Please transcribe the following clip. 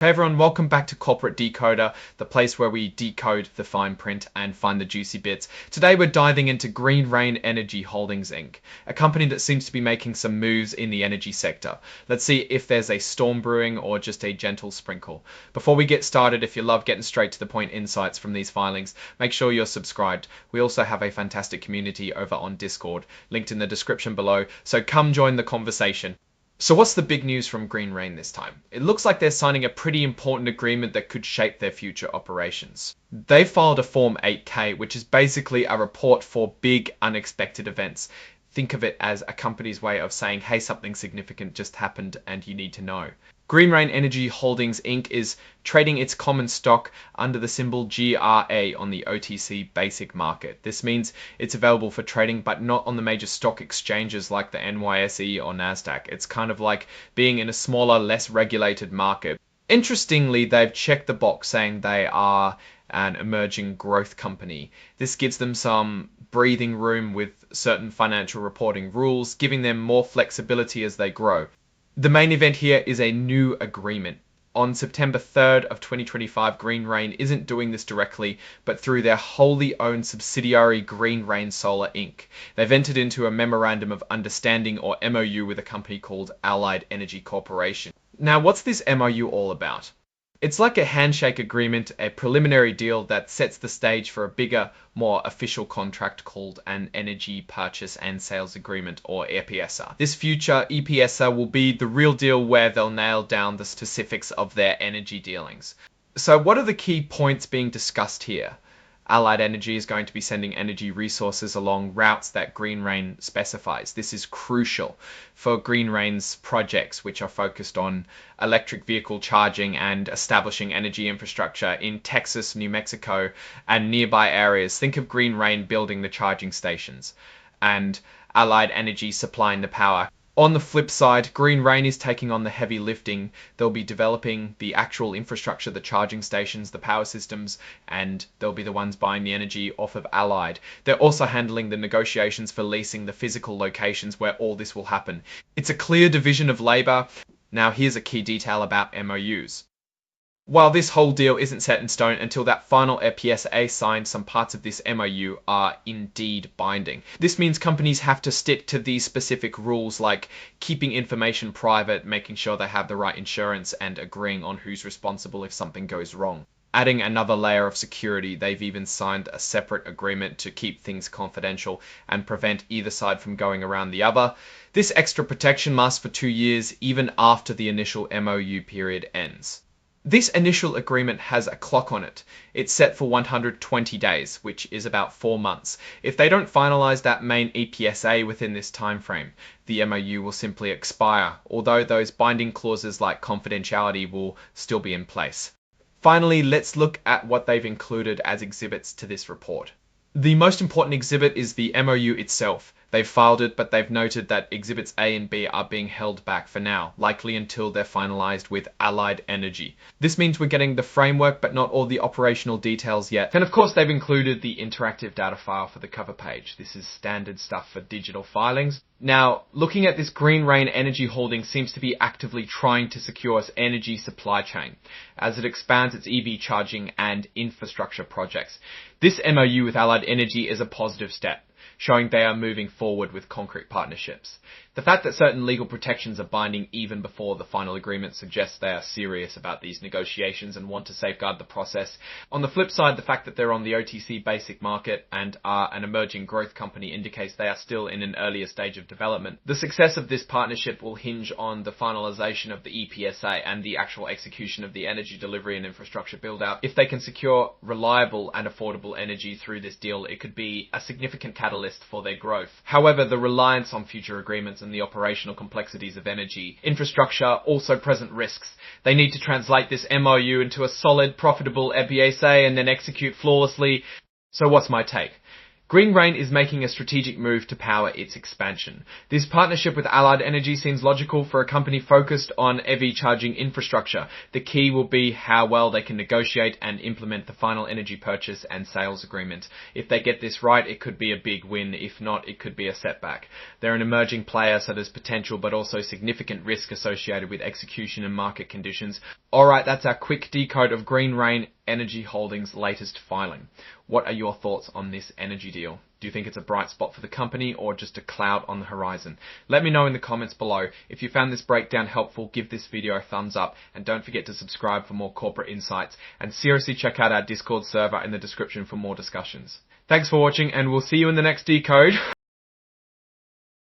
Hey everyone, welcome back to Corporate Decoder, the place where we decode the fine print and find the juicy bits. Today we're diving into Green Rain Energy Holdings Inc., a company that seems to be making some moves in the energy sector. Let's see if there's a storm brewing or just a gentle sprinkle. Before we get started, if you love getting straight to the point insights from these filings, make sure you're subscribed. We also have a fantastic community over on Discord, linked in the description below, so come join the conversation. So what's the big news from Green Rain this time? It looks like they're signing a pretty important agreement that could shape their future operations. They filed a Form 8K, which is basically a report for big unexpected events. Think of it as a company's way of saying, hey, something significant just happened and you need to know. Green Rain Energy Holdings Inc. is trading its common stock under the symbol GRA on the OTC basic market. This means it's available for trading, but not on the major stock exchanges like the NYSE or NASDAQ. It's kind of like being in a smaller, less regulated market. Interestingly, they've checked the box saying they are an emerging growth company. This gives them some breathing room with certain financial reporting rules, giving them more flexibility as they grow. The main event here is a new agreement. On September 3rd of 2025, Green Rain isn't doing this directly, but through their wholly owned subsidiary Green Rain Solar Inc. They've entered into a Memorandum of Understanding or MOU with a company called Allied Energy Corporation. Now, what's this MOU all about? It's like a handshake agreement, a preliminary deal that sets the stage for a bigger, more official contract called an Energy Purchase and Sales Agreement, or EPSA. This future EPSA will be the real deal where they'll nail down the specifics of their energy dealings. So what are the key points being discussed here? Allied Energy is going to be sending energy resources along routes that Green Rain specifies. This is crucial for Green Rain's projects, which are focused on electric vehicle charging and establishing energy infrastructure in Texas, New Mexico, and nearby areas. Think of Green Rain building the charging stations and Allied Energy supplying the power. On the flip side, Green Rain is taking on the heavy lifting. They'll be developing the actual infrastructure, the charging stations, the power systems, and they'll be the ones buying the energy off of Allied. They're also handling the negotiations for leasing the physical locations where all this will happen. It's a clear division of labor. Now here's a key detail about MOUs. While this whole deal isn't set in stone until that final EPSA signed, some parts of this MOU are indeed binding. This means companies have to stick to these specific rules like keeping information private, making sure they have the right insurance, and agreeing on who's responsible if something goes wrong. Adding another layer of security, they've even signed a separate agreement to keep things confidential and prevent either side from going around the other. This extra protection lasts for 2 years, even after the initial MOU period ends. This initial agreement has a clock on it. It's set for 120 days, which is about 4 months. If they don't finalize that main EPSA within this time frame, the MOU will simply expire, although those binding clauses like confidentiality will still be in place. Finally, let's look at what they've included as exhibits to this report. The most important exhibit is the MOU itself. They've filed it, but they've noted that exhibits A and B are being held back for now, likely until they're finalized with Allied Energy. This means we're getting the framework, but not all the operational details yet. And of course, they've included the interactive data file for the cover page. This is standard stuff for digital filings. Now, looking at this, Green Rain Energy Holdings seems to be actively trying to secure its energy supply chain as it expands its EV charging and infrastructure projects. This MOU with Allied Energy is a positive step, showing they are moving forward with concrete partnerships. The fact that certain legal protections are binding even before the final agreement suggests they are serious about these negotiations and want to safeguard the process. On the flip side, the fact that they're on the OTC basic market and are an emerging growth company indicates they are still in an earlier stage of development. The success of this partnership will hinge on the finalization of the EPSA and the actual execution of the energy delivery and infrastructure build-out. If they can secure reliable and affordable energy through this deal, it could be a significant catalyst for their growth. However, the reliance on future agreements and the operational complexities of energy infrastructure also present risks. They need to translate this MOU into a solid, profitable EPSA and then execute flawlessly. So what's my take? Green Rain is making a strategic move to power its expansion. This partnership with Allied Energy seems logical for a company focused on EV charging infrastructure. The key will be how well they can negotiate and implement the final energy purchase and sales agreement. If they get this right, it could be a big win. If not, it could be a setback. They're an emerging player, so there's potential but also significant risk associated with execution and market conditions. Alright, that's our quick decode of Green Rain Energy Holdings' latest filing. What are your thoughts on this energy deal? Do you think it's a bright spot for the company or just a cloud on the horizon? Let me know in the comments below. If you found this breakdown helpful, give this video a thumbs up and don't forget to subscribe for more corporate insights, and seriously check out our Discord server in the description for more discussions. Thanks for watching and we'll see you in the next decode.